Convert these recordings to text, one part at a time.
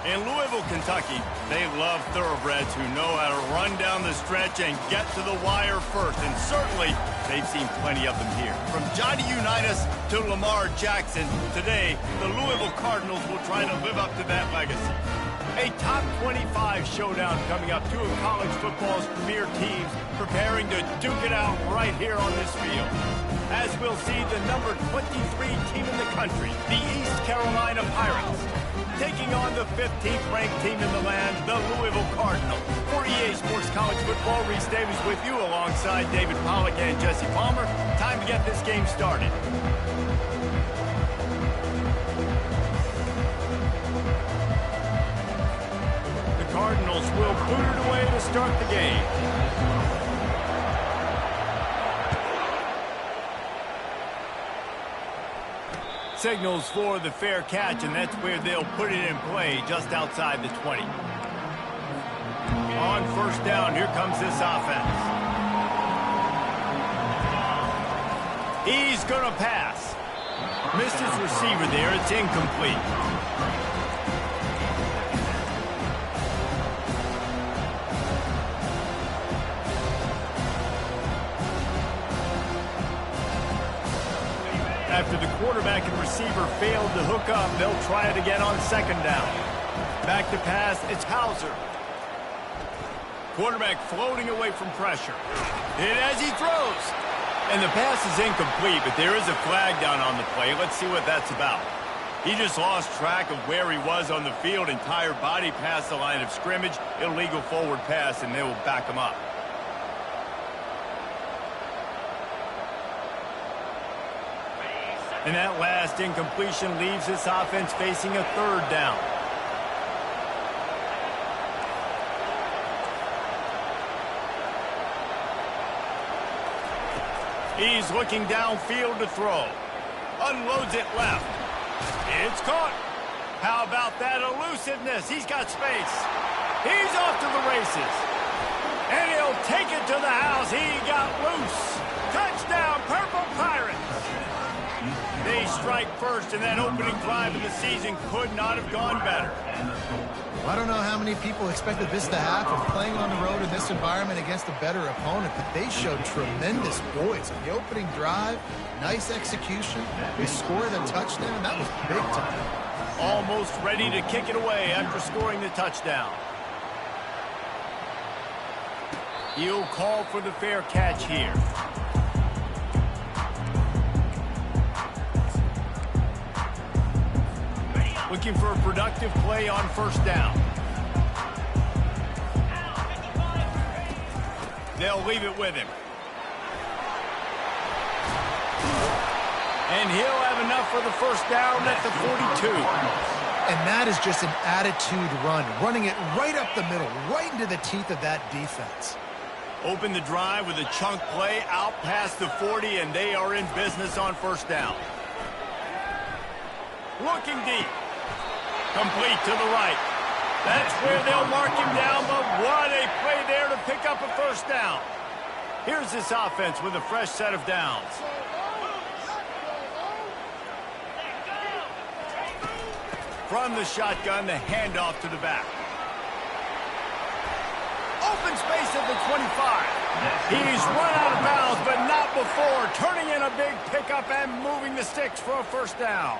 In Louisville, Kentucky, they love thoroughbreds who know how to run down the stretch and get to the wire first. And certainly, they've seen plenty of them here. From Johnny Unitas to Lamar Jackson, today, the Louisville Cardinals will try to live up to that legacy. A top 25 showdown coming up. Two of college football's premier teams preparing to duke it out right here on this field. As we'll see the number 23 team in the country, the East Carolina Pirates, taking on the 15th ranked team in the land, the Louisville Cardinals. For EA Sports College Football, Reese Davis with you alongside David Pollack and Jesse Palmer. Time to get this game started. The Cardinals will boot it away to start the game. Signals for the fair catch, and that's where they'll put it in play, just outside the 20. On first down, here comes this offense. He's going to pass. Missed his receiver there. It's incomplete. After the quarterback and receiver failed to hook up, they'll try it again on second down. Back to pass, it's Hauser. Quarterback floating away from pressure. And as he throws. And the pass is incomplete, but there is a flag down on the play. Let's see what that's about. He just lost track of where he was on the field. Entire body past the line of scrimmage. Illegal forward pass, and they will back him up. And that last incompletion leaves this offense facing a third down. He's looking downfield to throw. Unloads it left. It's caught. How about that elusiveness? He's got space. He's off to the races. And he'll take it to the house. He got loose. Touchdown, Purple Pirates. They strike first, and that opening drive of the season could not have gone better. I don't know how many people expected this to happen, playing on the road in this environment against a better opponent, but they showed tremendous poise on the opening drive. Nice execution. They scored a touchdown. That was big time. Almost ready to kick it away after scoring the touchdown. He'll call for the fair catch here. Looking for a productive play on first down. They'll leave it with him. And he'll have enough for the first down at the 42. And that is just an attitude run, running it right up the middle, right into the teeth of that defense. Open the drive with a chunk play out past the 40, and they are in business on first down. Looking deep. Complete to the right. That's where they'll mark him down, but what a play there to pick up a first down. Here's this offense with a fresh set of downs. From the shotgun, the handoff to the back. Open space at the 25. He's run out of bounds, but not before. Turning in a big pickup and moving the sticks for a first down.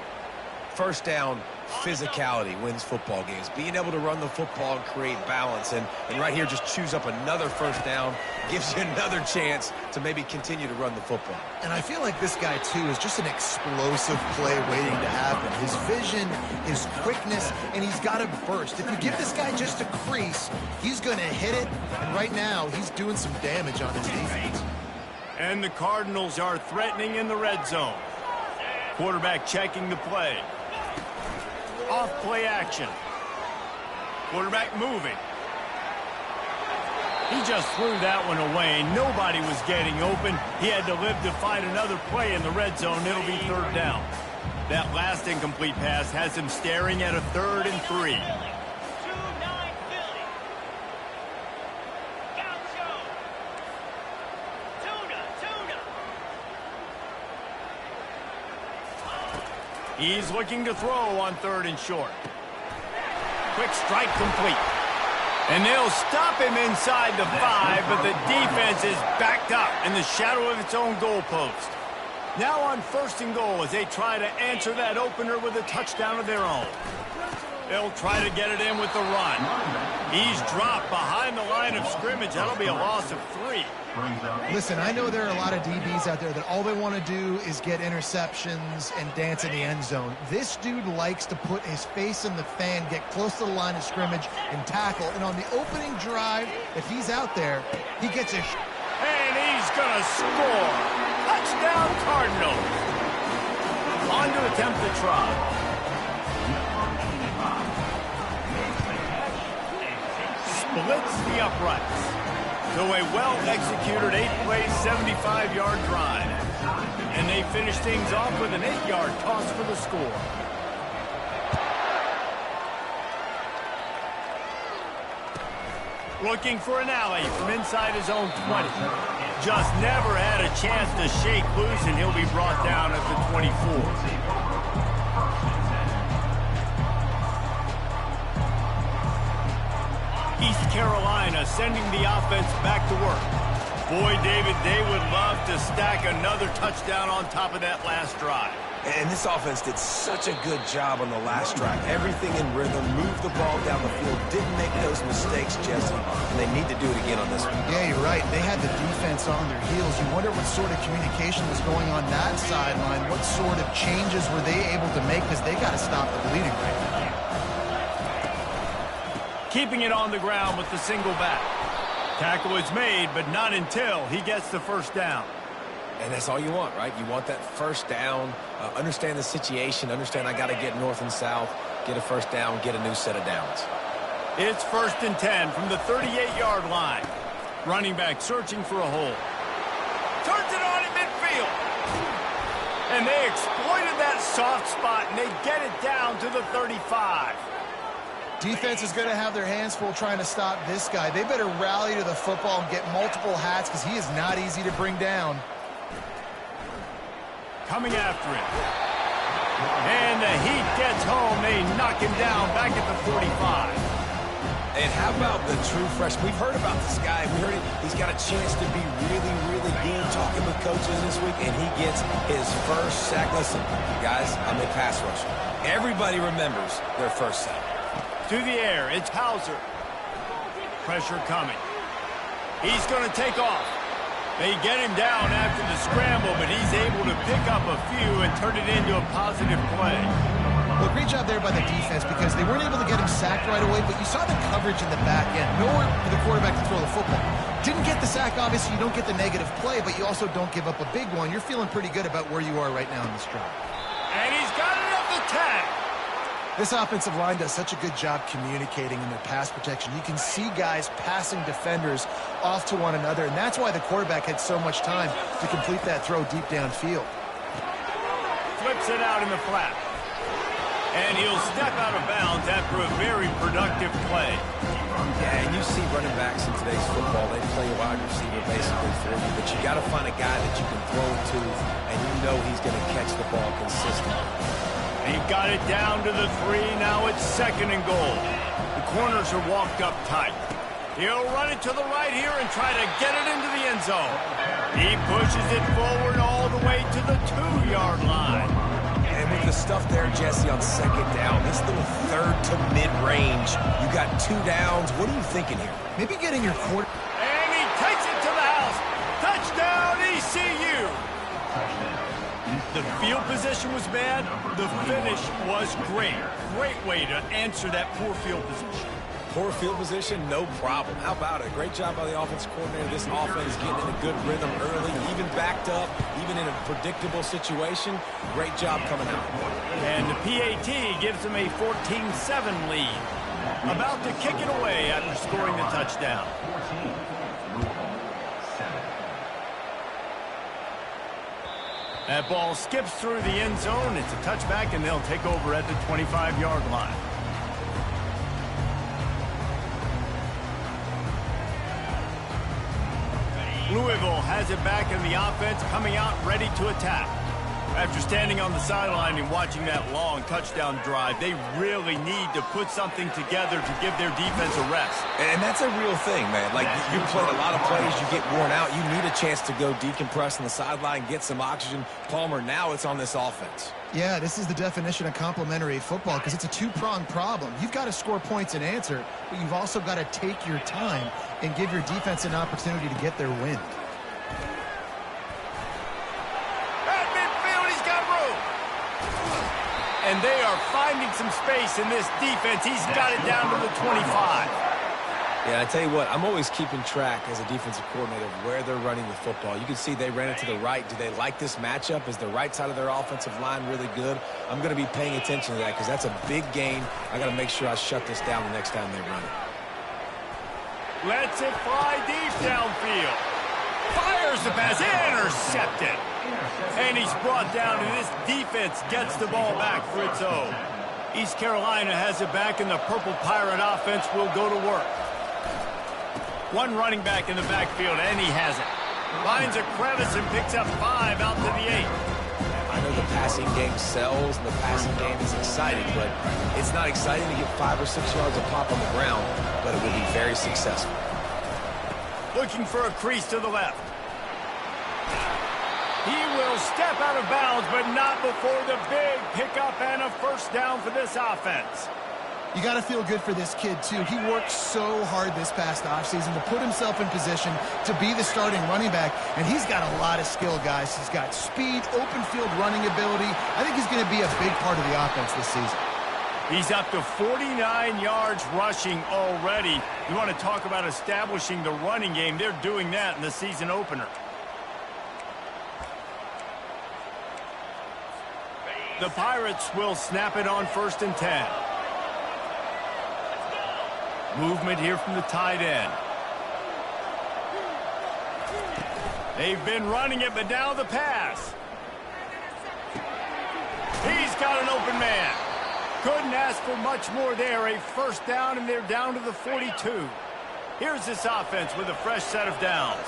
First down, physicality wins football games. Being able to run the football and create balance. And right here, just choose up another first down. Gives you another chance to maybe continue to run the football. And I feel like this guy, too, is just an explosive play waiting to happen. His vision, his quickness, and he's got a burst. If you give this guy just a crease, he's going to hit it. And right now, he's doing some damage on his defense. And the Cardinals are threatening in the red zone. Quarterback checking the play. Off play action. Quarterback moving. He just threw that one away. Nobody was getting open. He had to live to find another play in the red zone. It'll be third down. That last incomplete pass has him staring at a 3rd and 3. He's looking to throw on 3rd and short. quick strike complete. And they'll stop him inside the 5, but the defense is backed up in the shadow of its own goalpost. Now on 1st and goal as they try to answer that opener with a touchdown of their own. They'll try to get it in with the run. He's dropped behind the line of scrimmage. That'll be a loss of 3. Listen, I know there are a lot of DBs out there that all they want to do is get interceptions and dance in the end zone. This dude likes to put his face in the fan, get close to the line of scrimmage, and tackle. And on the opening drive, if he's out there, he gets a... And he's going to score. Touchdown, Cardinals. On to attempt the try. Splits the uprights. So a well-executed 8-play, 75-yard drive. And they finish things off with an 8-yard toss for the score. Looking for an alley from inside his own 20. Just never had a chance to shake loose, and he'll be brought down at the 24. East Carolina sending the offense back to work. Boy, David, they would love to stack another touchdown on top of that last drive. And this offense did such a good job on the last drive. Everything in rhythm, moved the ball down the field, didn't make those mistakes, Jesse, and they need to do it again on this one. Yeah, you're right. They had the defense on their heels. You wonder what sort of communication was going on that sideline. What sort of changes were they able to make, because they got to stop the bleeding right now. Keeping it on the ground with the single back. Tackle is made, but not until he gets the first down. And that's all you want, right? You want that first down, understand the situation, understand I got to get north and south, get a first down, get a new set of downs. It's 1st and 10 from the 38-yard line. Running back searching for a hole. Turns it on in midfield. And they exploited that soft spot, and they get it down to the 35. Defense is going to have their hands full trying to stop this guy. They better rally to the football and get multiple hats, because he is not easy to bring down. Coming after it. And the heat gets home. They knock him down back at the 45. And how about the true freshman? We've heard about this guy. We heard it. He's got a chance to be really, really good. Talking with coaches this week, and he gets his first sack. Listen, guys, I'm a pass rusher. Everybody remembers their first sack. To the air, it's Hauser. Pressure coming. He's going to take off. They get him down after the scramble, but he's able to pick up a few and turn it into a positive play. Well, great job there by the defense, because they weren't able to get him sacked right away, but you saw the coverage in the back end. Nowhere for the quarterback to throw the football. Didn't get the sack, obviously. You don't get the negative play, but you also don't give up a big one. You're feeling pretty good about where you are right now in this drive. And he's got it up the tag. This offensive line does such a good job communicating in their pass protection. You can see guys passing defenders off to one another, and that's why the quarterback had so much time to complete that throw deep downfield. Flips it out in the flat. And he'll step out of bounds after a very productive play. Yeah, and you see running backs in today's football, they play a wide receiver basically for you, but you got to find a guy that you can throw it to, and you know he's going to catch the ball consistently. He got it down to the 3. Now it's 2nd and goal. The corners are walked up tight. He'll run it to the right here and try to get it into the end zone. He pushes it forward all the way to the 2-yard line. And with the stuff there, Jesse, on 2nd down, this little 3rd to mid-range, you got 2 downs. What are you thinking here? Maybe getting your quarter... And he takes it to the house. Touchdown, ECU. The field position was bad. The finish was great. Great way to answer that poor field position. Poor field position, no problem. How about it? Great job by the offensive coordinator. This offense getting in a good rhythm early, even backed up, even in a predictable situation. Great job coming out. And the PAT gives them a 14-7 lead. About to kick it away after scoring the touchdown. That ball skips through the end zone. It's a touchback, and they'll take over at the 25-yard line. Louisville has it back in the offense, coming out ready to attack. After standing on the sideline and watching that long touchdown drive, they really need to put something together to give their defense a rest. And that's a real thing, man. Like, you play a lot of plays, you get worn out. You need a chance to go decompress on the sideline, get some oxygen. Palmer, now it's on this offense. Yeah, this is the definition of complementary football because it's a two-pronged problem. You've got to score points and answer, but you've also got to take your time and give your defense an opportunity to get their wind. And they are finding some space in this defense. He's got it down to the 25. Yeah, I tell you what, I'm always keeping track as a defensive coordinator of where they're running the football. You can see they ran it to the right. Do they like this matchup? Is the right side of their offensive line really good? I'm going to be paying attention to that because that's a big gain. I got to make sure I shut this down the next time they run it. Lets it fly deep downfield. Fires the pass, intercepted. And he's brought down, and this defense gets the ball back for its own. East Carolina has it back, and the Purple Pirate offense will go to work. One running back in the backfield, and he has it. Finds a crevice and picks up 5 out to the 8. I know the passing game sells, and the passing game is exciting, but it's not exciting to get 5 or 6 yards of pop on the ground, but it will be very successful. Looking for a crease to the left. He will step out of bounds, but not before the big pickup and a first down for this offense. You got to feel good for this kid, too. He worked so hard this past offseason to put himself in position to be the starting running back, and he's got a lot of skill, guys. He's got speed, open field running ability. I think he's going to be a big part of the offense this season. He's up to 49 yards rushing already. You want to talk about establishing the running game. They're doing that in the season opener. The Pirates will snap it on 1st and 10. Movement here from the tight end. They've been running it, but now the pass. He's got an open man. Couldn't ask for much more there. A first down, and they're down to the 42. Here's this offense with a fresh set of downs.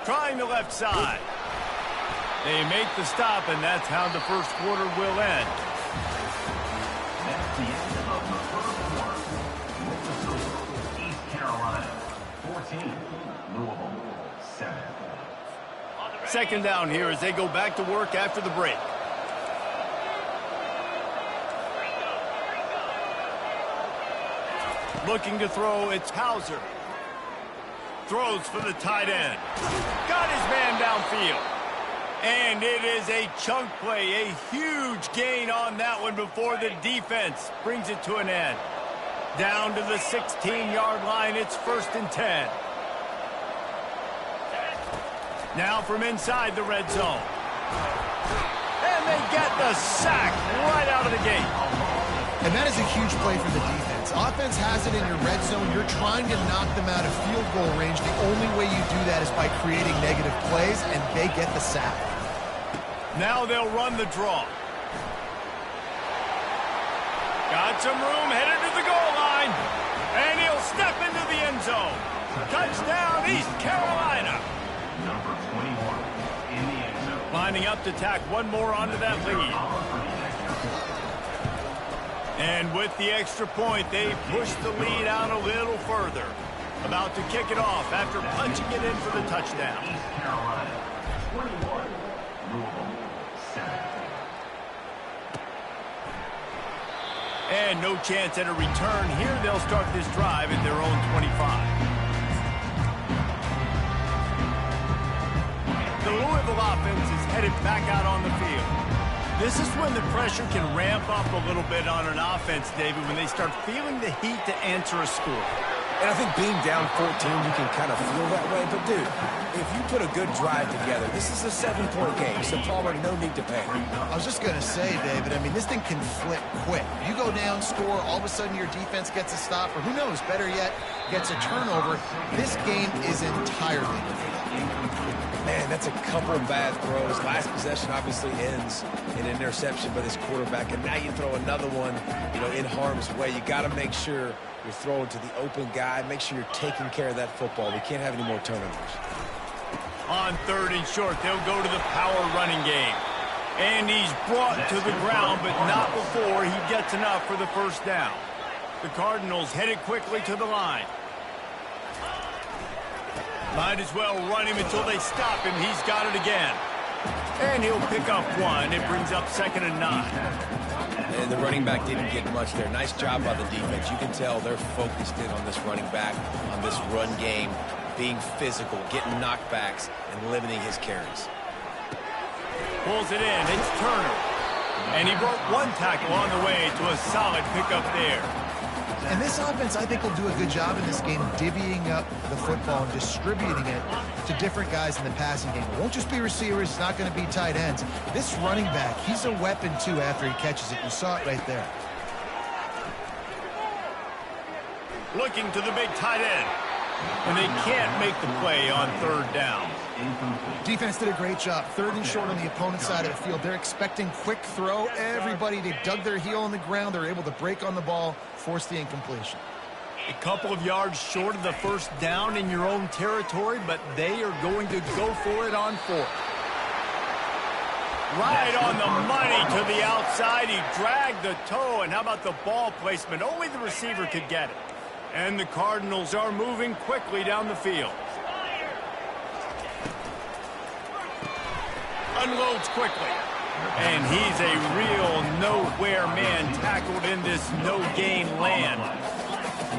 Trying the left side. They make the stop, and that's how the first quarter will end. That's the end of the first quarter. East Carolina, 14. Louisville, 7. Second down here as they go back to work after the break. Looking to throw, it's Hauser. Throws for the tight end. Got his man downfield. And it is a chunk play, a huge gain on that one before the defense brings it to an end. Down to the 16-yard line, it's 1st and 10. Now from inside the red zone. And they get the sack right out of the gate. And that is a huge play for the defense. Offense has it in your red zone. You're trying to knock them out of field goal range. The only way you do that is by creating negative plays, and they get the sack. Now they'll run the draw. Got some room, headed to the goal line. And he'll step into the end zone. Touchdown, East Carolina. Number 21 in the end zone. Lining up to tack one more onto that lead. And with the extra point, they push the lead out a little further. About to kick it off after punching it in for the touchdown. East Carolina, 21. Louisville, 7. And no chance at a return here. They'll start this drive at their own 25. The Louisville offense is headed back out on the field. This is when the pressure can ramp up a little bit on an offense, David, when they start feeling the heat to answer a score. And I think being down 14, you can kind of feel that way. But, dude, if you put a good drive together, this is a 7-point game, so Palmer, no need to panic. I was just going to say, David, I mean, this thing can flip quick. You go down, score, all of a sudden your defense gets a stop, or who knows, better yet, gets a turnover. This game is entirely different. Man, that's a couple of bad throws. Last possession obviously ends in an interception by this quarterback, and now you throw another one, in harm's way. You got to make sure you're throwing to the open guy. Make sure you're taking care of that football. We can't have any more turnovers. On 3rd and short, they'll go to the power running game. And he's brought to the ground, but not before he gets enough for the first down. The Cardinals headed quickly to the line. Might as well run him until they stop him. He's got it again. And he'll pick up 1. It brings up 2nd and 9. And the running back didn't get much there. Nice job by the defense. You can tell they're focused in on this running back, on this run game, being physical, getting knockbacks, and limiting his carries. Pulls it in. It's Turner. And he broke 1 tackle on the way to a solid pickup there. And this offense, I think, will do a good job in this game divvying up the football and distributing it to different guys in the passing game. It won't just be receivers. It's not going to be tight ends. This running back, he's a weapon, too, after he catches it. You saw it right there. Looking to the big tight end. And they can't make the play on 3rd down. Defense did a great job. 3rd and short on the opponent's side of the field. They're expecting quick throw. Everybody, they dug their heel on the ground. They're able to break on the ball, force the incompletion. A couple of yards short of the first down in your own territory, but they are going to go for it on 4th. Right on the money to the outside. He dragged the toe, and how about the ball placement? Only the receiver could get it. And the Cardinals are moving quickly down the field. Unloads quickly. And he's a real nowhere man tackled in this no-gain land.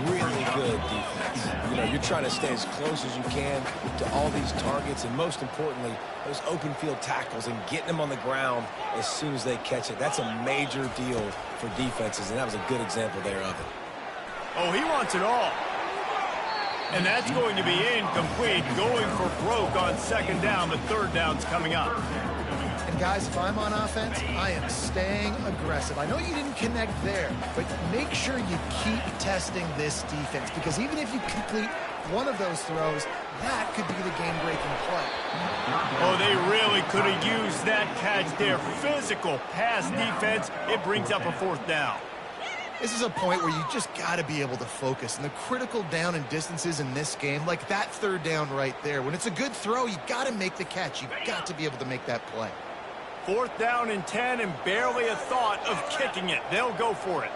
Really good defense. You know, you're trying to stay as close as you can to all these targets, and most importantly, those open field tackles and getting them on the ground as soon as they catch it. That's a major deal for defenses, and that was a good example there of it. Oh, he wants it all. And that's going to be incomplete, going for broke on 2nd down, but 3rd down's coming up. And guys, if I'm on offense, I am staying aggressive. I know you didn't connect there, but make sure you keep testing this defense, because even if you complete one of those throws, that could be the game-breaking play. Oh, they really could have used that catch there. Physical pass defense. It brings up a 4th down. This is a point where you just got to be able to focus. And the critical down and distances in this game, like that 3rd down right there, when it's a good throw, you got to make the catch. You've got to be able to make that play. 4th down and 10, and barely a thought of kicking it. They'll go for it.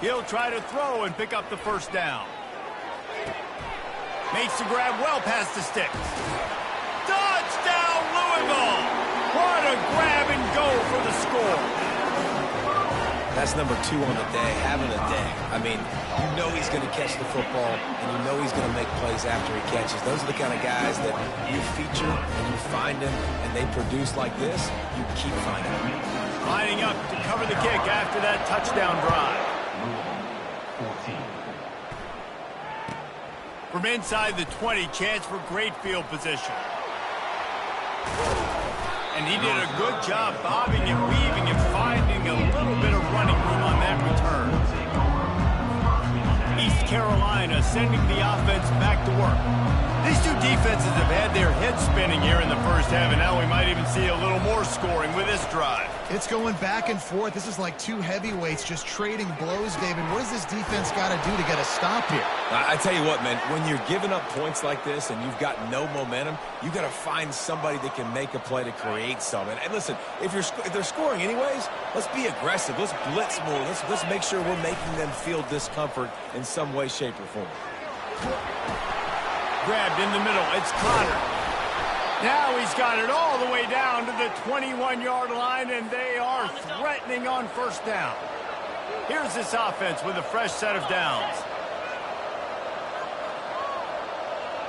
He'll try to throw and pick up the 1st down. Makes the grab well past the sticks. Touchdown, Louisville! What a grab and go for the score. That's number 2 on the day, having a day. I mean, you know he's going to catch the football, and you know he's going to make plays after he catches. Those are the kind of guys that you feature and you find them, and they produce like this. You keep finding them. Lining up to cover the kick after that touchdown drive. 14. From inside the 20, chance for great field position. And he did a good job bobbing and weaving and finding a little bit of running room on that return. East Carolina sending the offense back to work. These two defenses have had their heads spinning here in the first half, and now we might even see a little more scoring with this drive. It's going back and forth. This is like two heavyweights just trading blows, David. What does this defense got to do to get a stop here? I tell you what, man, when you're giving up points like this and you've got no momentum, you got to find somebody that can make a play to create something. And listen, if they're scoring anyways, let's be aggressive. Let's blitz more. Let's make sure we're making them feel discomfort in some way, shape, or form. Grabbed in the middle. It's Connor. Now he's got it all the way down to the 21-yard line, and they are threatening on 1st down. Here's this offense with a fresh set of downs.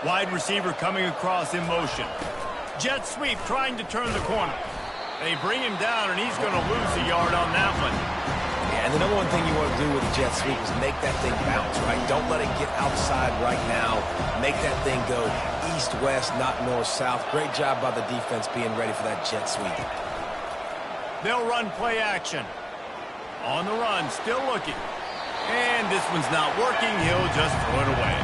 Wide receiver coming across in motion. Jet sweep trying to turn the corner. They bring him down, and he's going to lose a yard on that one. Yeah, and the number one thing you want to do with a jet sweep is make that thing bounce, right? Don't let it get outside right now. Make that thing go east-west, not north-south. Great job by the defense being ready for that jet sweep. They'll run play action. On the run, still looking. And this one's not working. He'll just throw it away.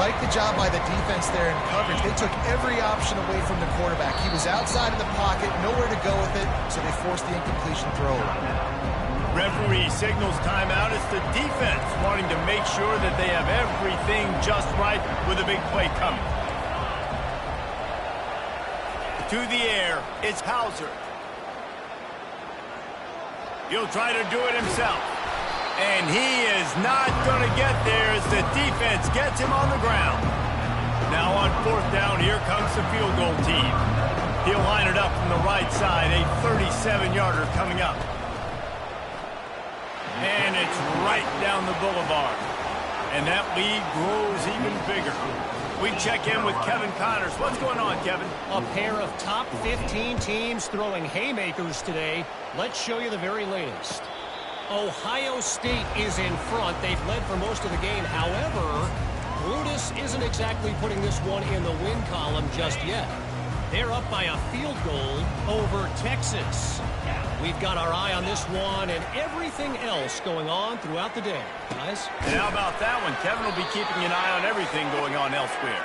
Like the job by the defense there in coverage. They took every option away from the quarterback. He was outside of the pocket, nowhere to go with it, so they forced the incompletion throw. Referee signals timeout. It's the defense wanting to make sure that they have everything just right with a big play coming. To the air, it's Hauser. He'll try to do it himself. And he is not going to get there as the defense gets him on the ground. Now on 4th down, here comes the field goal team. He'll line it up from the right side, a 37-yarder coming up. And it's right down the boulevard. And that lead grows even bigger. We check in with Kevin Connors. What's going on, Kevin? A pair of top 15 teams throwing haymakers today. Let's show you the very latest. Ohio State is in front. They've led for most of the game. However, Brutus isn't exactly putting this one in the win column just yet. They're up by a field goal over Texas. We've got our eye on this one and everything else going on throughout the day. Guys? And how about that one? Kevin will be keeping an eye on everything going on elsewhere.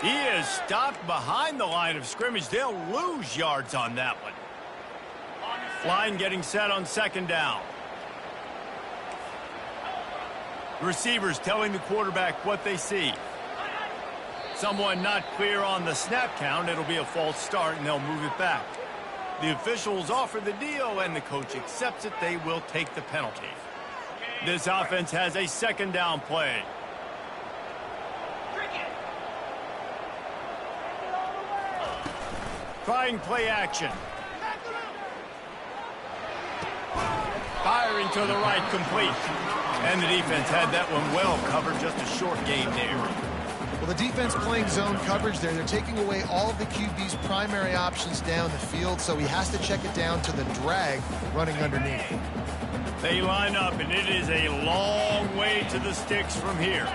He is stopped behind the line of scrimmage. They'll lose yards on that one. Line getting set on 2nd down. Receivers telling the quarterback what they see. Someone not clear on the snap count. It'll be a false start, and they'll move it back. The officials offer the deal, and the coach accepts it. They will take the penalty. This offense has a 2nd down play. Trying play action. Firing to the right, complete. And the defense had that one well covered. Just a short game there. Well, the defense playing zone coverage there. They're taking away all of the QB's primary options down the field, so he has to check it down to the drag running underneath. They line up, and it is a long way to the sticks from here.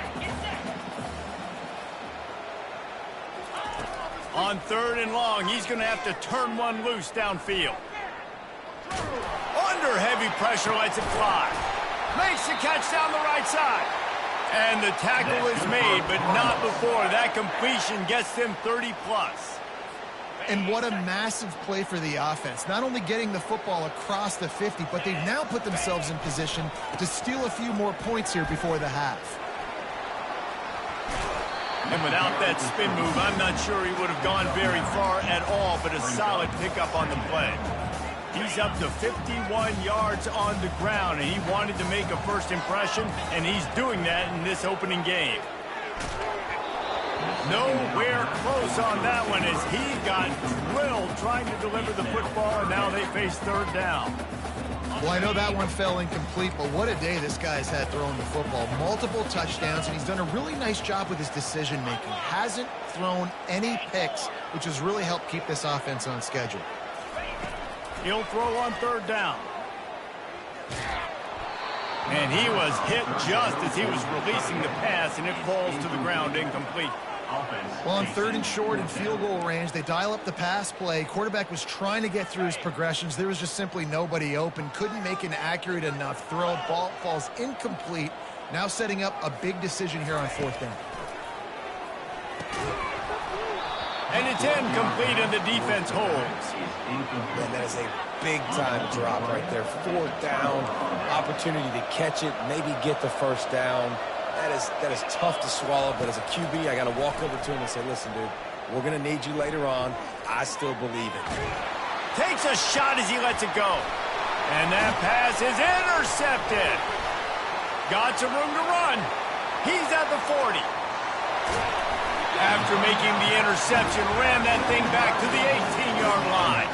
On 3rd and long, he's going to have to turn one loose downfield. Under heavy pressure, lets it fly. Makes the catch down the right side. And the tackle is made, but not before. That completion gets them 30-plus. And what a massive play for the offense. Not only getting the football across the 50, but they've now put themselves in position to steal a few more points here before the half. And without that spin move, I'm not sure he would have gone very far at all, but a solid pickup on the play. He's up to 51 yards on the ground, and he wanted to make a first impression, and he's doing that in this opening game. Nowhere close on that one as he got drilled trying to deliver the football, and now they face 3rd down. Well, I know that one fell incomplete, but what a day this guy's had throwing the football. Multiple touchdowns, and he's done a really nice job with his decision-making. Hasn't thrown any picks, which has really helped keep this offense on schedule. He'll throw on 3rd down. And he was hit just as he was releasing the pass, and it falls to the ground incomplete. Well, on 3rd and short and field goal range, they dial up the pass play. Quarterback was trying to get through his progressions. There was just simply nobody open. Couldn't make an accurate enough throw. Ball falls incomplete. Now setting up a big decision here on 4th down. And it's incomplete, and the defense holds. Man, that is a big-time drop right there. 4th down, opportunity to catch it, maybe get the 1st down. That is tough to swallow, but as a QB, I got to walk over to him and say, listen, dude, we're going to need you later on. I still believe it. Takes a shot as he lets it go. And that pass is intercepted. Got some room to run. He's at the 40. After making the interception, ran that thing back to the 18-yard line.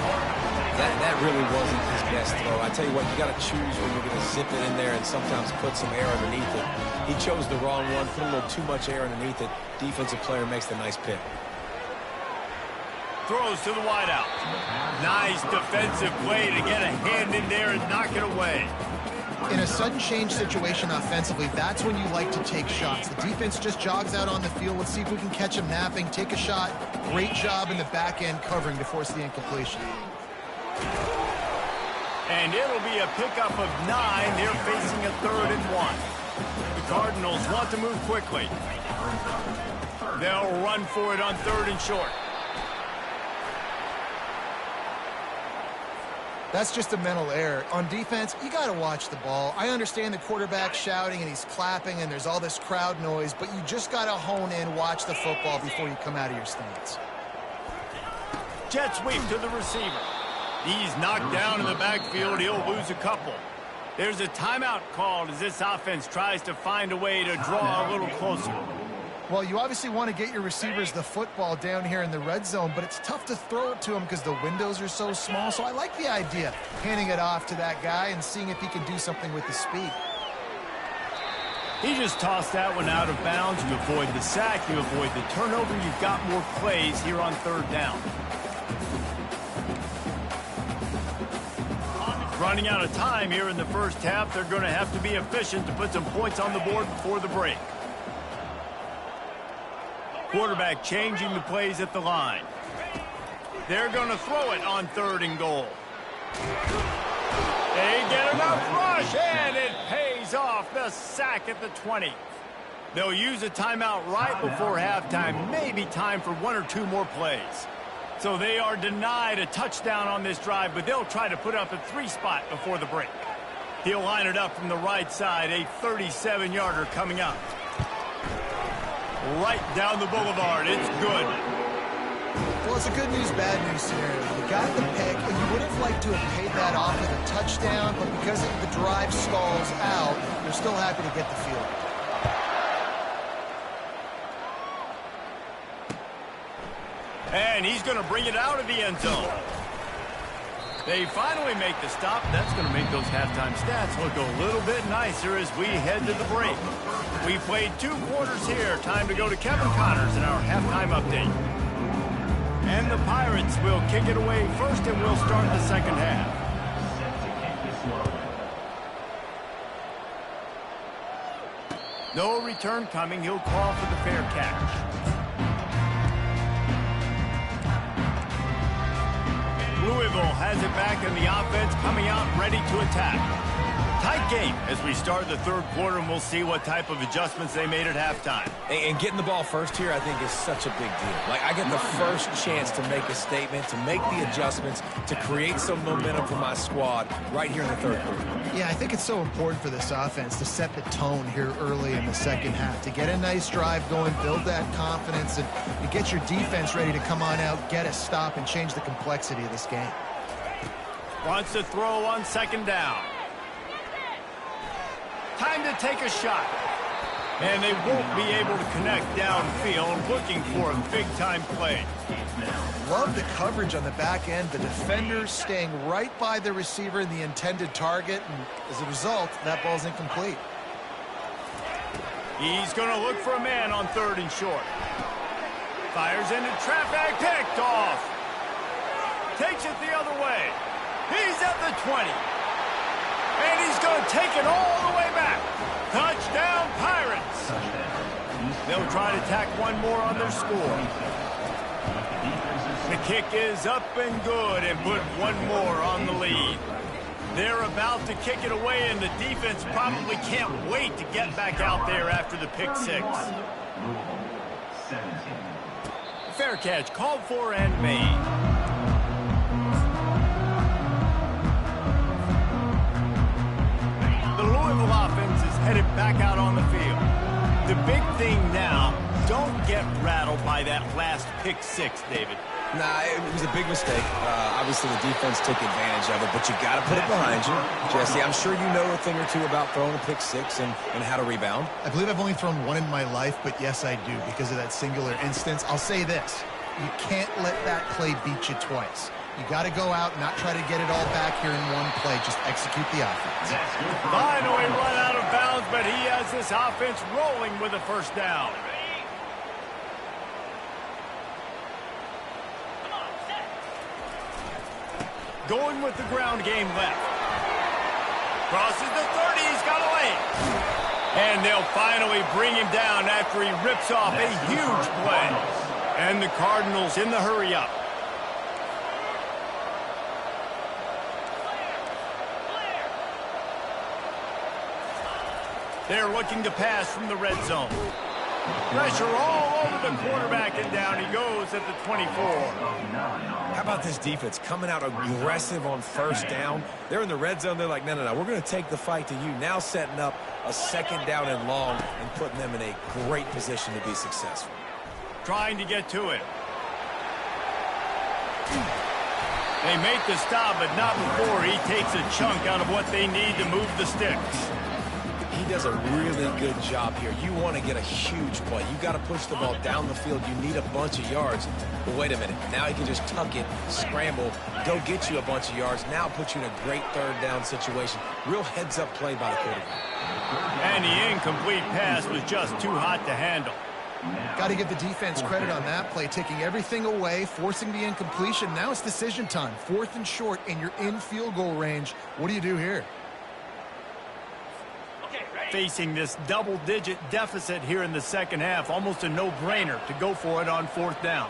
That really wasn't his best throw. I tell you what, you got to choose when you're going to zip it in there and sometimes put some air underneath it. He chose the wrong one, put a little too much air underneath it. Defensive player makes the nice pick. Throws to the wideout. Nice defensive play to get a hand in there and knock it away. In a sudden change situation offensively, that's when you like to take shots. The defense just jogs out on the field. Let's see if we can catch him napping, take a shot. Great job in the back end covering to force the incompletion. And it'll be a pickup of 9. They're facing a 3rd and 1. The Cardinals want to move quickly. They'll run for it on 3rd and short. That's just a mental error. On defense, you got to watch the ball. I understand the quarterback shouting and he's clapping and there's all this crowd noise, but you just got to hone in, watch the football before you come out of your stance. Jet sweep to the receiver. He's knocked down in the backfield. He'll lose a couple. There's a timeout called as this offense tries to find a way to draw a little closer. Well, you obviously want to get your receivers the football down here in the red zone, but it's tough to throw it to them because the windows are so small. So I like the idea, handing it off to that guy and seeing if he can do something with the speed. He just tossed that one out of bounds. You avoid the sack, you avoid the turnover. You've got more plays here on third down. Running out of time here in the first half. They're going to have to be efficient to put some points on the board before the break. Quarterback changing the plays at the line. They're going to throw it on 3rd and goal. They get enough rush, and it pays off. The sack at the 20. They'll use a timeout right before halftime. Maybe time for 1 or 2 more plays. So they are denied a touchdown on this drive, but they'll try to put up a 3 spot before the break. He'll line it up from the right side, a 37-yarder coming up. Right down the boulevard. It's good. Well, it's a good news, bad news scenario. You got the pick, and you would have liked to have paid that off with a touchdown, but because the drive stalls out, you're still happy to get the field. And he's going to bring it out of the end zone. They finally make the stop. That's going to make those halftime stats look a little bit nicer as we head to the break. We played 2 quarters here. Time to go to Kevin Connors in our halftime update. And the Pirates will kick it away first, and we'll start the second half. No return coming. He'll call for the fair catch. Louisville has it back in the offense, coming out ready to attack. Tight game as we start the 3rd quarter, and we'll see what type of adjustments they made at halftime. And getting the ball first here, I think, is such a big deal. Like, I get the first chance to make a statement, to make the adjustments, to create some momentum for my squad right here in the 3rd quarter. Yeah, I think it's so important for this offense to set the tone here early in the second half, to get a nice drive going, build that confidence, and get your defense ready to come on out, get a stop, and change the complexity of this game. Wants to throw on 2nd down. Time to take a shot. And they won't be able to connect downfield, looking for a big-time play. Love the coverage on the back end. The defender staying right by the receiver in the intended target, and as a result, that ball's incomplete. He's going to look for a man on 3rd and short. Fires into traffic, picked off. Takes it the other way. He's at the 20. And he's going to take it all the way back. Touchdown, Pirates. They'll try to tack one more on their score. The kick is up and good and put one more on the lead. They're about to kick it away, and the defense probably can't wait to get back out there after the pick 6. Fair catch called for and made. The Louisville offense is headed back out on the field. The big thing now, don't get rattled by that last pick 6, David. Nah, it was a big mistake. Obviously, the defense took advantage of it, but you got to put it behind you. Jesse, I'm sure you know a thing or two about throwing a pick 6 and how to rebound. I believe I've only thrown one in my life, but yes, I do because of that singular instance. I'll say this. You can't let that play beat you twice. You got to go out and not try to get it all back here in one play. Just execute the offense. Finally run out of bounds, but he has this offense rolling with a 1st down. Going with the ground game left. Crosses the 30, he's got a lane. And they'll finally bring him down after he rips off a huge play. And the Cardinals in the hurry-up. They're looking to pass from the red zone. Pressure all over the quarterback, and down he goes at the 24. How about this defense coming out aggressive on first down? They're in the red zone. They're like, no, we're going to take the fight to you. Now setting up a second down and long and putting them in a great position to be successful. Trying to get to it. They make the stop, but not before he takes a chunk out of what they need to move the sticks. He does a really good job here. You want to get a huge play. You got to push the ball down the field. You need a bunch of yards. But wait a minute. Now he can just tuck it, scramble, go get you a bunch of yards. Now put you in a great third down situation. Real heads-up play by the quarterback. And the incomplete pass was just too hot to handle. Got to give the defense credit on that play, taking everything away, forcing the incompletion. Now it's decision time. 4th and short, and you're in field goal range. What do you do here? Facing this double-digit deficit here in the second half, almost a no-brainer to go for it on 4th down.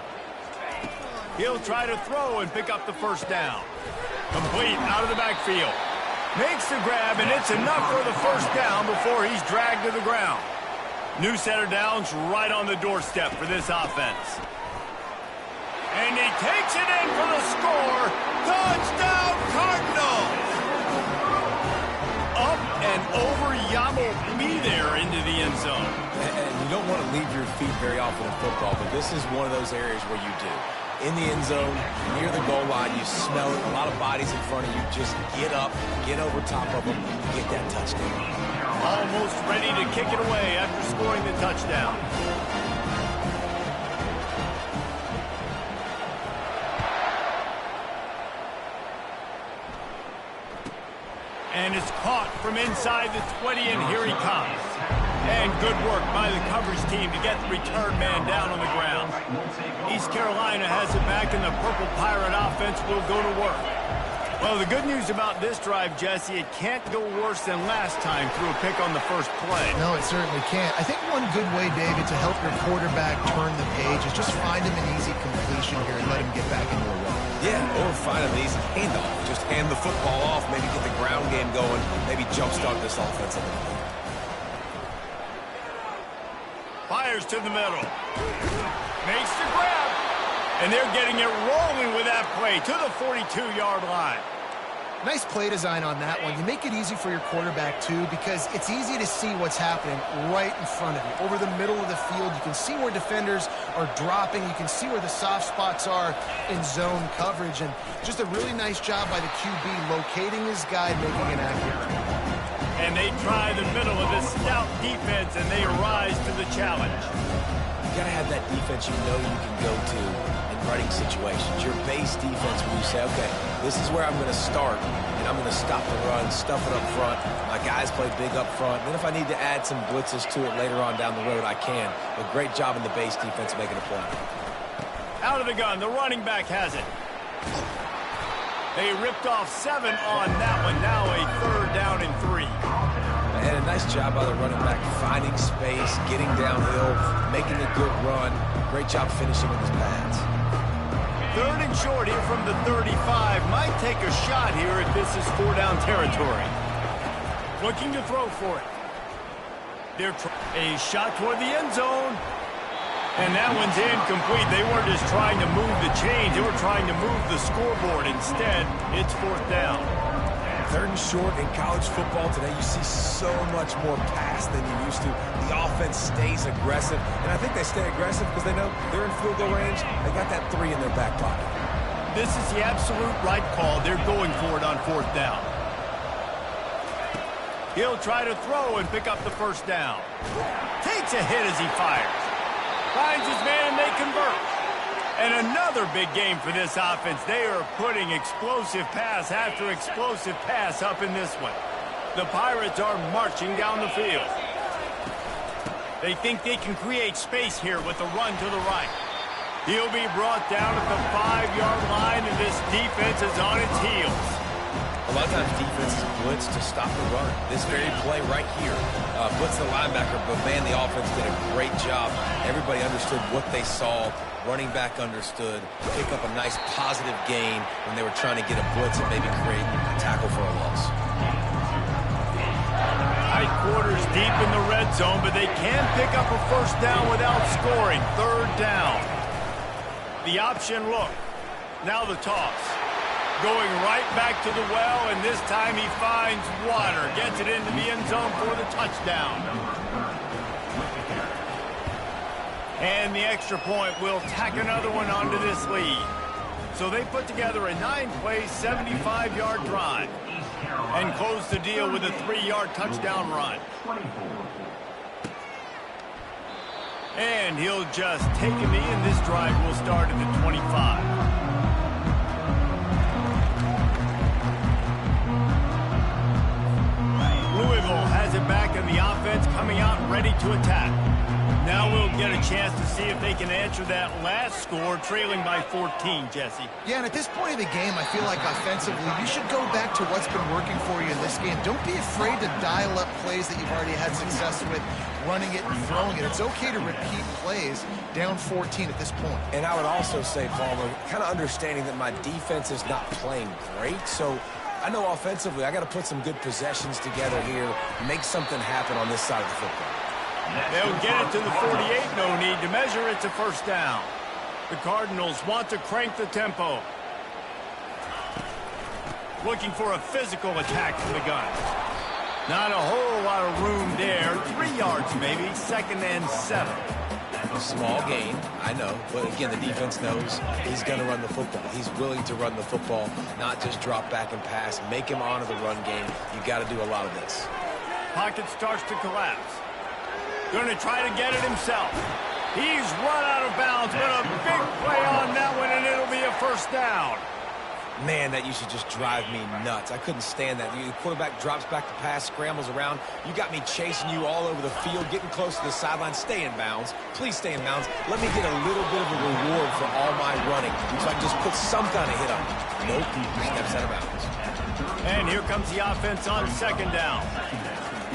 He'll try to throw and pick up the first down. Complete out of the backfield. Makes the grab, and it's enough for the first down before he's dragged to the ground. New set of downs right on the doorstep for this offense. And he takes it in for the score. Touchdown, Cardinals! Up and over, Yamo be there into the end zone. And you don't want to leave your feet very often in football, but this is one of those areas where you do. In the end zone, near the goal line, you smell it. A lot of bodies in front of you. Just get up, get over top of them, get that touchdown. Almost ready to kick it away after scoring the touchdown. And it's caught from inside the 20, and here he comes. And good work by the coverage team to get the return man down on the ground. East Carolina has it back, and the Purple Pirate offense will go to work. Well, the good news about this drive, Jesse, it can't go worse than last time through a pick on the first play. No, it certainly can't. I think one good way, David, to help your quarterback turn the page is just find him an easy completion here and let him get back into a run. Yeah, or find an easy handoff. Just hand the football off, maybe get the ground game going, maybe jumpstart this offense a little bit. Fires to the middle. Makes the grab. And they're getting it rolling with that play to the 42-yard line. Nice play design on that one. You make it easy for your quarterback, too, because it's easy to see what's happening right in front of you. Over the middle of the field, you can see where defenders are dropping. You can see where the soft spots are in zone coverage. And just a really nice job by the QB locating his guy, making it accurate. And they try the middle of this stout defense, and they rise to the challenge. You got to have that defense you know you can go to in running situations. Your base defense where you say, okay, this is where I'm going to start, and I'm going to stop the run, stuff it up front. My guys play big up front. Then if I need to add some blitzes to it later on down the road, I can. But great job in the base defense making a play. Out of the gun, the running back has it. They ripped off 7 on that one. Now a 3rd down and 3. And a nice job by the running back, finding space, getting downhill, making a good run. Great job finishing with his pads. 3rd and short here from the 35. Might take a shot here if this is 4-down territory. Looking to throw for it. They're a shot toward the end zone. And that one's incomplete. They weren't just trying to move the chains. They were trying to move the scoreboard. Instead, it's 4th down. 3rd and short in college football today, you see so much more pass than you used to. The offense stays aggressive, and I think they stay aggressive because they know they're in field goal range. They got that 3 in their back pocket. This is the absolute right call. They're going for it on 4th down. He'll try to throw and pick up the first down. Takes a hit as he fires. Finds his man, and they convert. And another big game for this offense. They are putting explosive pass after explosive pass up in this one. The Pirates are marching down the field. They think they can create space here with a run to the right. He'll be brought down at the 5-yard line, and this defense is on its heels. A lot of times defenses blitz to stop the run. This very play right here, blitz the linebacker, but man, the offense did a great job. Everybody understood what they saw. Running back understood. Pick up a nice positive gain when they were trying to get a blitz and maybe create a tackle for a loss. Tight quarters deep in the red zone, but they can pick up a first down without scoring. Third down. The option look. Now the toss. Going right back to the well, and this time he finds water. Gets it into the end zone for the touchdown. And the extra point will tack another one onto this lead. So they put together a 9-play, 75-yard drive and close the deal with a 3-yard touchdown run. And he'll just take a knee, and this drive will start at the 25. Louisville has it back, and the offense coming out ready to attack. Now we'll get a chance to see if they can answer that last score, trailing by 14, Jesse. Yeah, and at this point of the game, I feel like offensively, you should go back to what's been working for you in this game. Don't be afraid to dial up plays that you've already had success with, running it and throwing it. It's okay to repeat plays down 14 at this point. And I would also say, Palmer, kind of understanding that my defense is not playing great, so I know offensively I got to put some good possessions together here, make something happen on this side of the football. They'll get it to the 48. No need to measure. It's a first down. The Cardinals want to crank the tempo. Looking for a physical attack from the gun. Not a whole lot of room there. 3 yards maybe. 2nd and 7. A small gain, I know. But again, the defense knows he's going to run the football. He's willing to run the football, not just drop back and pass. Make him honor the run game. You got to do a lot of this. Pocket starts to collapse. Going to try to get it himself. He's run out of bounds, but a big play on that one, and it'll be a first down. Man, that used to just drive me nuts. I couldn't stand that. The quarterback drops back to pass, scrambles around. You got me chasing you all over the field, getting close to the sideline. Stay in bounds. Please stay in bounds. Let me get a little bit of a reward for all my running so I can just put some kind of hit on you. Nope, steps out of bounds. And here comes the offense on 2nd down.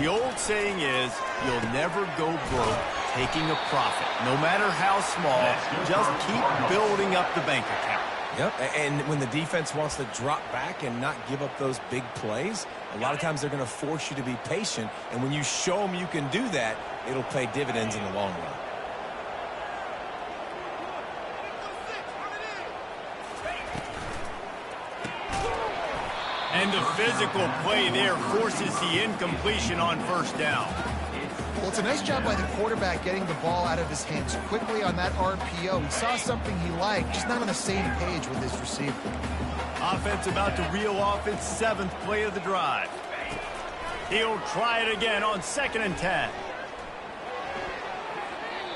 The old saying is, you'll never go broke taking a profit. No matter how small, just keep building up the bank account. Yep, and when the defense wants to drop back and not give up those big plays, a lot of times they're going to force you to be patient, and when you show them you can do that, it'll pay dividends in the long run. And the physical play there forces the incompletion on first down. Well, it's a nice job by the quarterback getting the ball out of his hands quickly on that RPO. He saw something he liked, just not on the same page with his receiver. Offense about to reel off its 7th play of the drive. He'll try it again on 2nd and 10.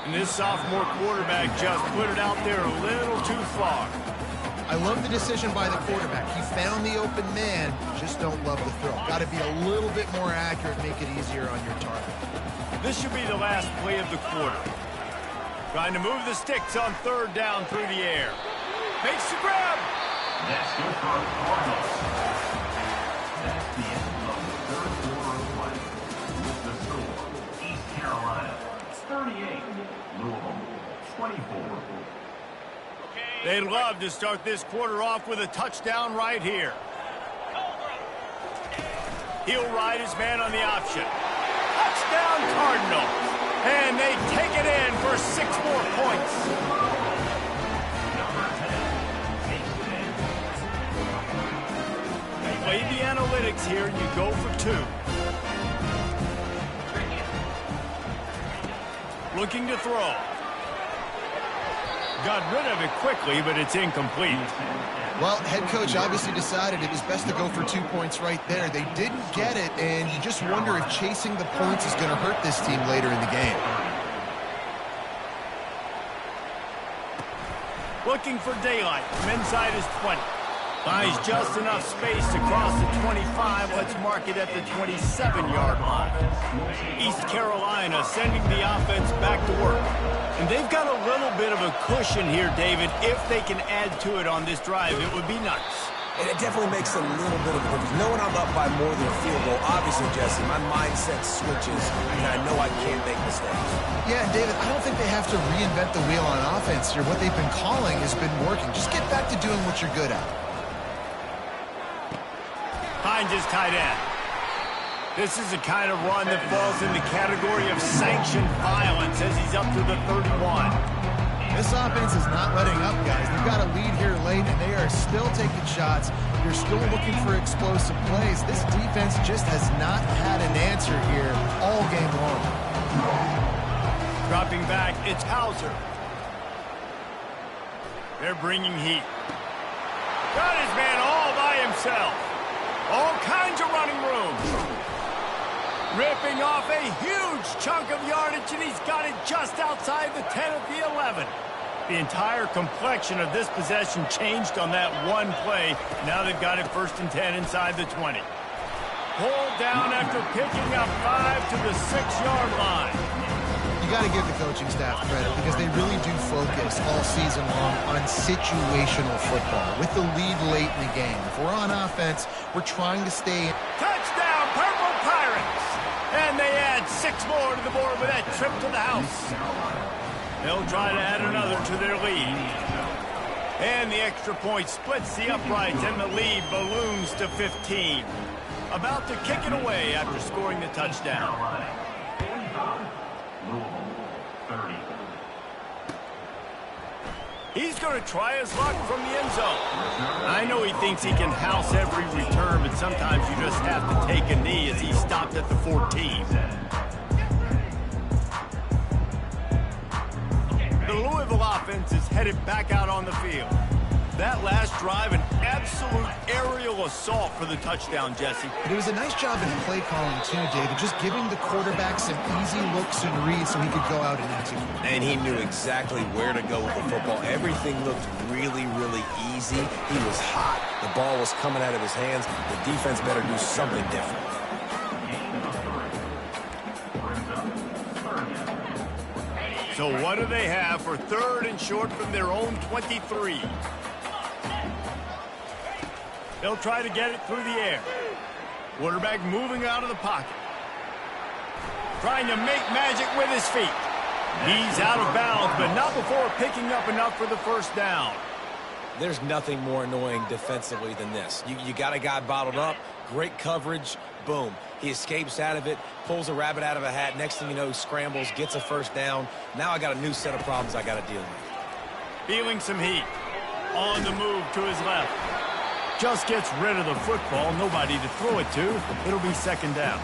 And this sophomore quarterback just put it out there a little too far. I love the decision by the quarterback. He found the open man, just don't love the throw. Got to be a little bit more accurate, make it easier on your target. This should be the last play of the quarter. Trying to move the sticks on 3rd down through the air. Makes the grab. That's good for the Cardinals. That's the end of the 3rd quarter of play. With the score, East Carolina 38, Louisville 24. They'd love to start this quarter off with a touchdown right here. He'll ride his man on the option. Touchdown Cardinals. And they take it in for 6 more points. Play the analytics here. You go for 2. Looking to throw. Got rid of it quickly, but it's incomplete. Well, head coach obviously decided it was best to go for 2 points right there. They didn't get it, and you just wonder if chasing the points is going to hurt this team later in the game. Looking for daylight from inside his 20. Buys just enough space to cross the 25. Let's mark it at the 27-yard line. East Carolina sending the offense back to work. And they've got a little bit of a cushion here, David. If they can add to it on this drive, it would be nice. And it definitely makes a little bit of a difference. Knowing I'm up by more than a field goal, obviously, Jesse, my mindset switches, and I know I can't make mistakes. Yeah, David, I don't think they have to reinvent the wheel on offense here. What they've been calling has been working. Just get back to doing what you're good at. Hines is tight end. This is the kind of run that falls in the category of sanctioned violence as he's up to the 31. This offense is not letting up, guys. They've got a lead here late, and they are still taking shots. You're still looking for explosive plays. This defense just has not had an answer here all game long. Dropping back, it's Hauser. They're bringing heat. Got his man all by himself. All kinds of running room. Ripping off a huge chunk of yardage, and he's got it just outside the 10 of the 11. The entire complexion of this possession changed on that one play. Now they've got it 1st and 10 inside the 20. Pulled down after picking up 5 to the 6-yard line. You got to give the coaching staff credit because they really do focus all season long on situational football. With the lead late in the game, if we're on offense, we're trying to stay. Touchdown, Purple Pirates! And they add 6 more to the board with that trip to the house. They'll try to add another to their lead. And the extra point splits the uprights, and the lead balloons to 15. About to kick it away after scoring the touchdown. He's going to try his luck from the end zone. I know he thinks he can house every return, but sometimes you just have to take a knee as he stopped at the 14. The Louisville offense is headed back out on the field. That last drive, an absolute aerial assault for the touchdown, Jesse. It was a nice job in play calling too, David, just giving the quarterback some easy looks and reads so he could go out and execute. And he knew exactly where to go with the football. Everything looked really, really easy. He was hot. The ball was coming out of his hands. The defense better do something different. So what do they have for 3rd and short from their own 23? They'll try to get it through the air. Quarterback moving out of the pocket. Trying to make magic with his feet. He's out of bounds, but not before picking up enough for the 1st down. There's nothing more annoying defensively than this. You got a guy bottled up, great coverage, boom. He escapes out of it, pulls a rabbit out of a hat. Next thing you know, scrambles, gets a 1st down. Now I got a new set of problems I got to deal with. Feeling some heat. On the move to his left. Just gets rid of the football. Nobody to throw it to. It'll be 2nd down.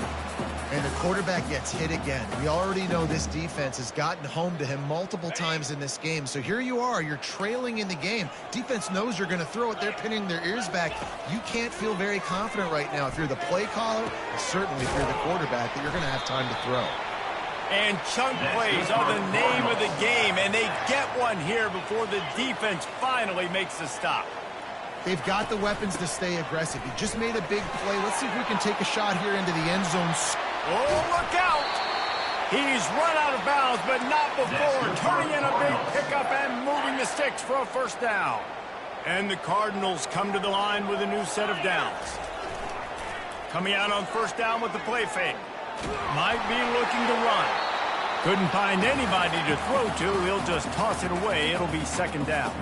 And the quarterback gets hit again. We already know this defense has gotten home to him multiple times in this game. So here you are. You're trailing in the game. Defense knows you're going to throw it. They're pinning their ears back. You can't feel very confident right now if you're the play caller, and certainly if you're the quarterback, that you're going to have time to throw. And chunk plays are the name of the game, and they get one here before the defense finally makes a stop. They've got the weapons to stay aggressive. He just made a big play. Let's see if we can take a shot here into the end zone. Oh, look out! He's run out of bounds, but not before turning in a big pickup and moving the sticks for a 1st down. And the Cardinals come to the line with a new set of downs. Coming out on 1st down with the play fake. Might be looking to run. Couldn't find anybody to throw to. He'll just toss it away. It'll be 2nd down.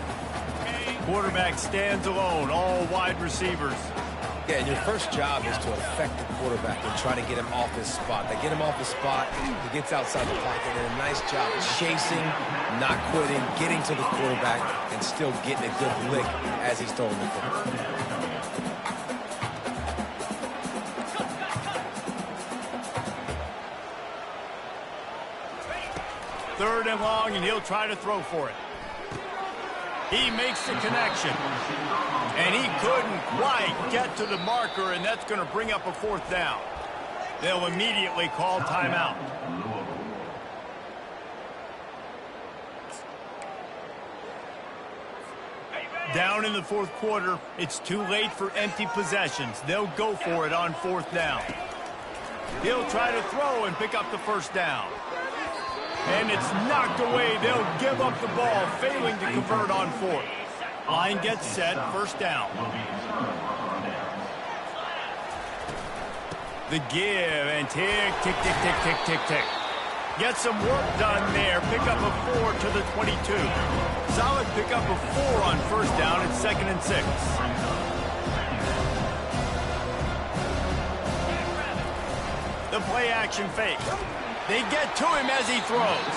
Quarterback stands alone, all wide receivers. Yeah, and your first job is to affect the quarterback and try to get him off his spot. They get him off his spot, he gets outside the pocket, and a nice job chasing, not quitting, getting to the quarterback, and still getting a good lick as he's throwing the football. 3rd and long, and he'll try to throw for it. He makes the connection. And he couldn't quite get to the marker, and that's going to bring up a 4th down. They'll immediately call timeout. Down in the 4th quarter, it's too late for empty possessions. They'll go for it on 4th down. He'll try to throw and pick up the 1st down. And it's knocked away. They'll give up the ball, failing to convert on 4th. Line gets set, 1st down. The give, and tick, tick, tick, tick, tick, tick, tick. Get some work done there. Pick up a 4 to the 22. Solid pick up a 4 on 1st down. It's 2nd and 6. The play action fake. They get to him as he throws.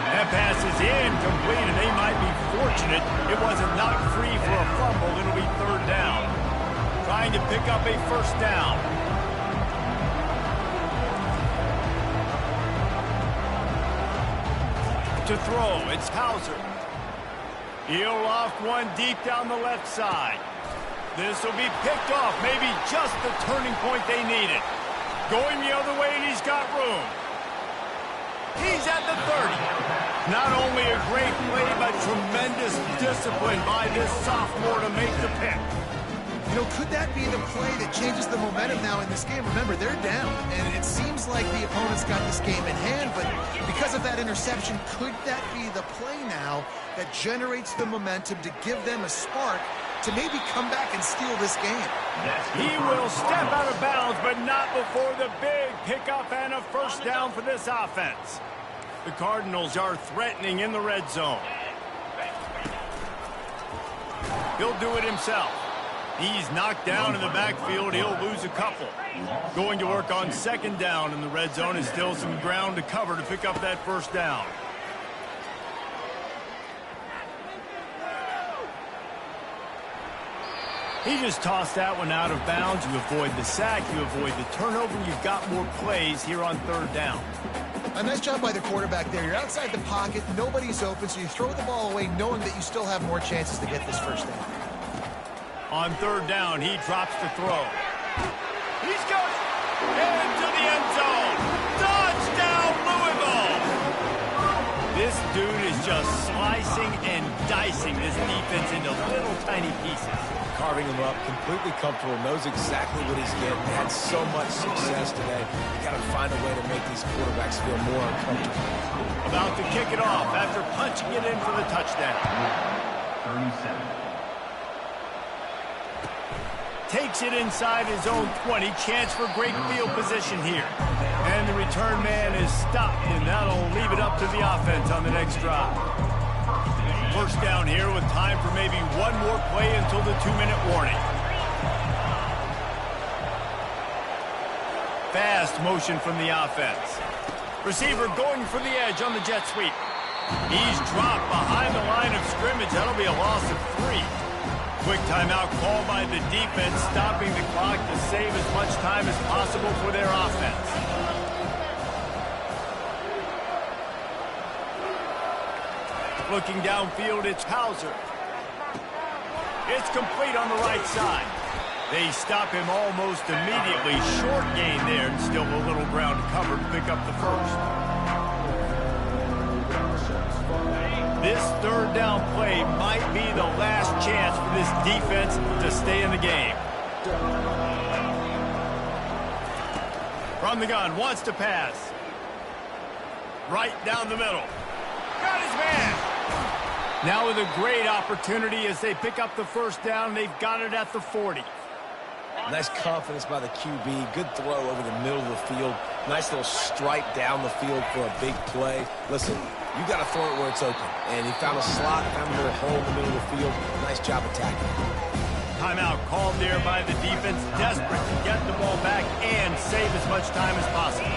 That pass is incomplete, and they might be fortunate it wasn't knocked free for a fumble. It'll be third down. Trying to pick up a first down. To throw, it's Hauser. He'll loft one deep down the left side. This will be picked off, maybe just the turning point they needed. Going the other way, and he's got room. He's at the 30. Not only a great play, but tremendous discipline by this sophomore to make the pick. You know, could that be the play that changes the momentum now in this game? Remember, they're down, and it seems like the opponent's got this game in hand, but because of that interception, could that be the play now that generates the momentum to give them a spark to maybe come back and steal this game? He will step out of bounds, but not before the big pickup and a first down for this offense. The Cardinals are threatening in the red zone. He'll do it himself. He's knocked down in the backfield. He'll lose a couple. Going to work on second down in the red zone, and still some ground to cover to pick up that first down. He just tossed that one out of bounds. You avoid the sack, you avoid the turnover, and you've got more plays here on third down. A nice job by the quarterback there. You're outside the pocket, nobody's open, so you throw the ball away knowing that you still have more chances to get this first down. On third down, he drops the throw. He's got it into the end zone. Touchdown, Louisville! This dude is just slicing and dicing this defense into little tiny pieces. Carving him up, completely comfortable, knows exactly what he's getting. Had so much success today. You got to find a way to make these quarterbacks feel more uncomfortable. About to kick it off after punching it in for the touchdown. 37. Takes it inside his own 20. Chance for great field position here. And the return man is stopped, and that'll leave it up to the offense on the next drive. First down here with time for maybe one more play until the 2-minute warning. Fast motion from the offense. Receiver going for the edge on the jet sweep. He's dropped behind the line of scrimmage. That'll be a loss of 3. Quick timeout called by the defense, stopping the clock to save as much time as possible for their offense. Looking downfield, it's Hauser. It's complete on the right side. They stop him almost immediately. Short gain there, and still a little ground to cover to pick up the first. This third down play might be the last chance for this defense to stay in the game. From the gun, wants to pass. Right down the middle. Got his man. Now with a great opportunity as they pick up the first down. They've got it at the 40. Nice confidence by the QB. Good throw over the middle of the field. Nice little stripe down the field for a big play. Listen, you got to throw it where it's open. And he found a slot, found a little hole in the middle of the field. Nice job attacking. Timeout called there by the defense. Desperate to get the ball back and save as much time as possible.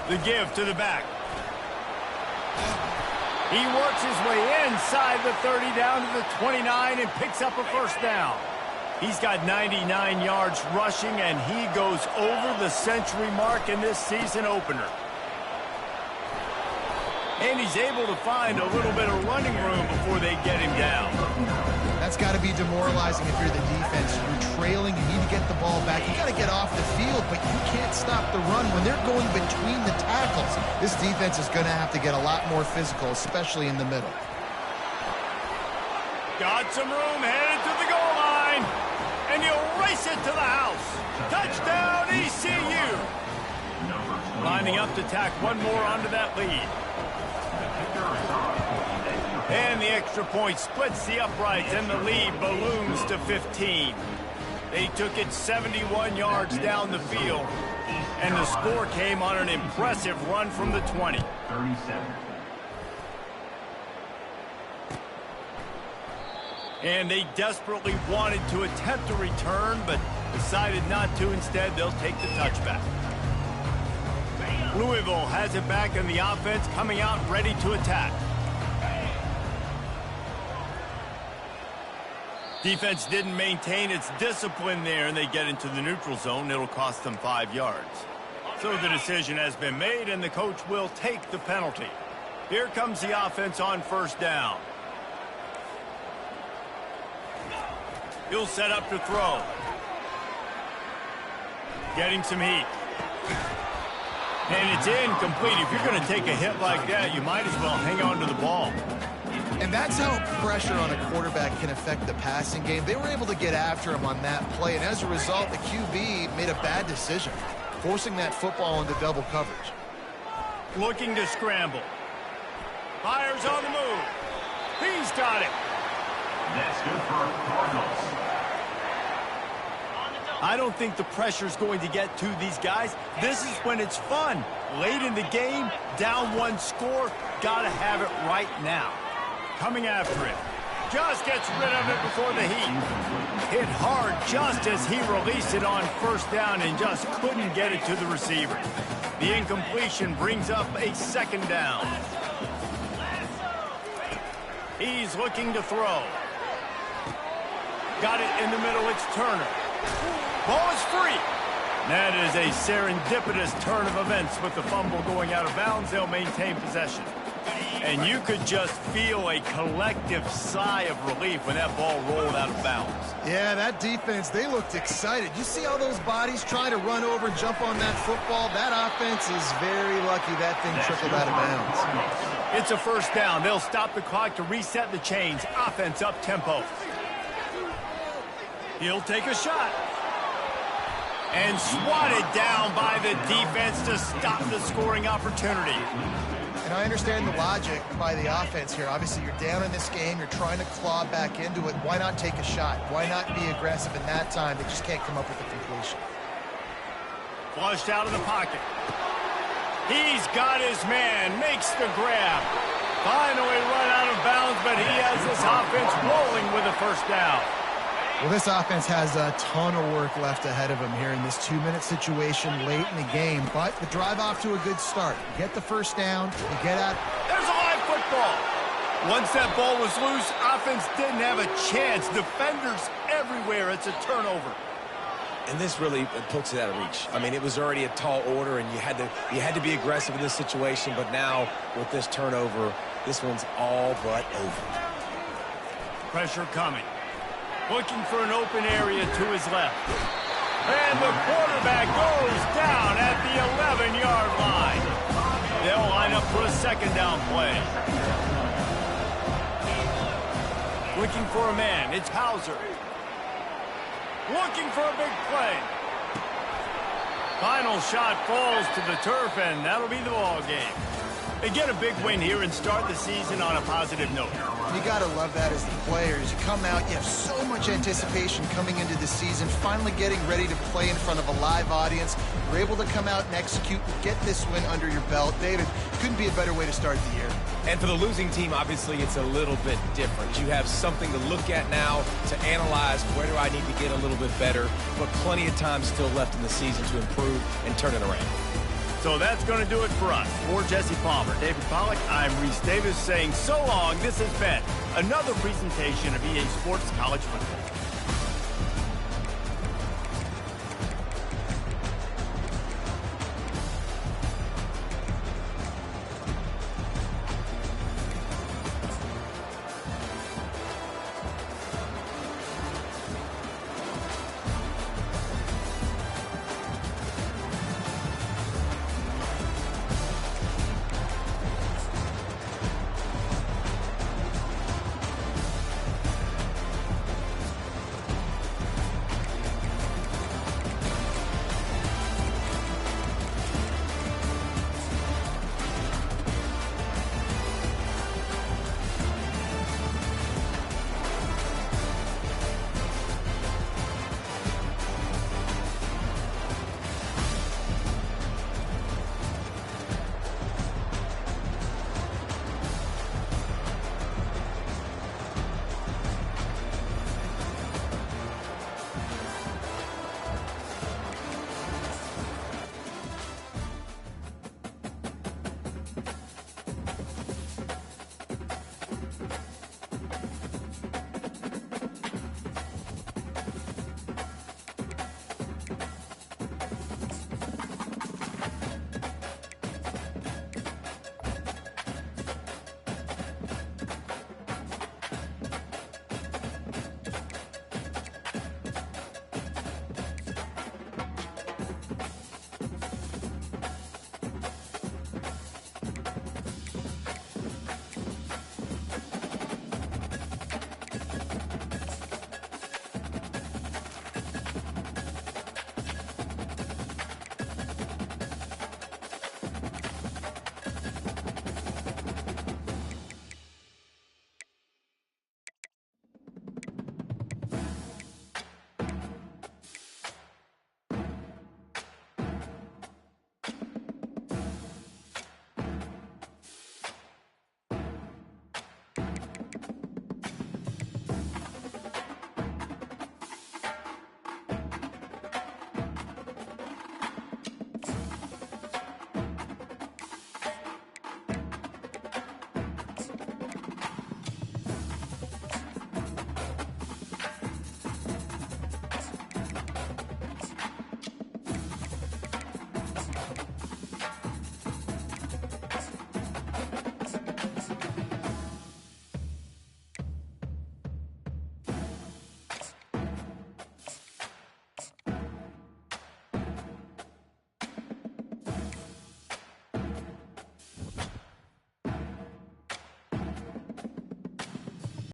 The give to the back. He works his way inside the 30 down to the 29 and picks up a first down. He's got 99 yards rushing, and he goes over the century mark in this season opener. And he's able to find a little bit of running room before they get him down. That's got to be demoralizing if you're the defense. You're trailing, you need to get the ball back. You got to get off the field, but you can't stop the run when they're going between the tackles. This defense is going to have to get a lot more physical, especially in the middle. Got some room, headed to the goal line, and he'll race it to the house. Touchdown, ECU. Lining up to tack one more onto that lead. And the extra point splits the uprights, and the lead balloons to 15. They took it 71 yards down the field, and the score came on an impressive run from the 20. 37. And they desperately wanted to attempt a return, but decided not to. Instead, they'll take the touchback. Louisville has it back in the offense, coming out ready to attack. Defense didn't maintain its discipline there, and they get into the neutral zone. It'll cost them 5 yards. So the decision has been made, and the coach will take the penalty. Here comes the offense on first down. He'll set up to throw. Getting some heat. And it's incomplete. If you're going to take a hit like that, you might as well hang on to the ball. And that's how pressure on a quarterback can affect the passing game. They were able to get after him on that play, and as a result, the QB made a bad decision, forcing that football into double coverage. Looking to scramble. Fires on the move. He's got it. That's good for Cardinals. I don't think the pressure's going to get to these guys. This is when it's fun. Late in the game, down one score, gotta have it right now. Coming after it. Just gets rid of it before the heat. Hit hard just as he released it on first down and just couldn't get it to the receiver. The incompletion brings up a second down. He's looking to throw. Got it in the middle, it's Turner. Ball is free. That is a serendipitous turn of events with the fumble going out of bounds. They'll maintain possession. And you could just feel a collective sigh of relief when that ball rolled out of bounds. Yeah, that defense, they looked excited. You see all those bodies try to run over and jump on that football? That offense is very lucky that thing trickled out of bounds. It's a first down. They'll stop the clock to reset the chains. Offense up tempo. He'll take a shot. And swatted down by the defense to stop the scoring opportunity. And I understand the logic by the offense here. Obviously, you're down in this game. You're trying to claw back into it. Why not take a shot? Why not be aggressive in that time? They just can't come up with a completion. Flushed out of the pocket. He's got his man. Makes the grab. Finally run out of bounds, but he has this offense rolling with a first down. Well, this offense has a ton of work left ahead of them here in this 2-minute situation late in the game, but the drive off to a good start. You get the first down, you get out. There's a live football. Once that ball was loose, offense didn't have a chance. Defenders everywhere. It's a turnover. And this really puts it out of reach. I mean, it was already a tall order, and you had to be aggressive in this situation, but now with this turnover, this one's all but over. Pressure coming. Looking for an open area to his left. And the quarterback goes down at the 11-yard line. They'll line up for a second down play. Looking for a man. It's Hauser. Looking for a big play. Final shot falls to the turf, and that'll be the ball game. They get a big win here and start the season on a positive note. You got to love that as the players. You come out, you have so much anticipation coming into the season, finally getting ready to play in front of a live audience. You're able to come out and execute and get this win under your belt. David, couldn't be a better way to start the year. And for the losing team, obviously, it's a little bit different. You have something to look at now to analyze where do I need to get a little bit better, but plenty of time still left in the season to improve and turn it around. So that's going to do it for us. For Jesse Palmer, David Pollack, I'm Reese Davis saying so long. This has been another presentation of EA Sports College Football.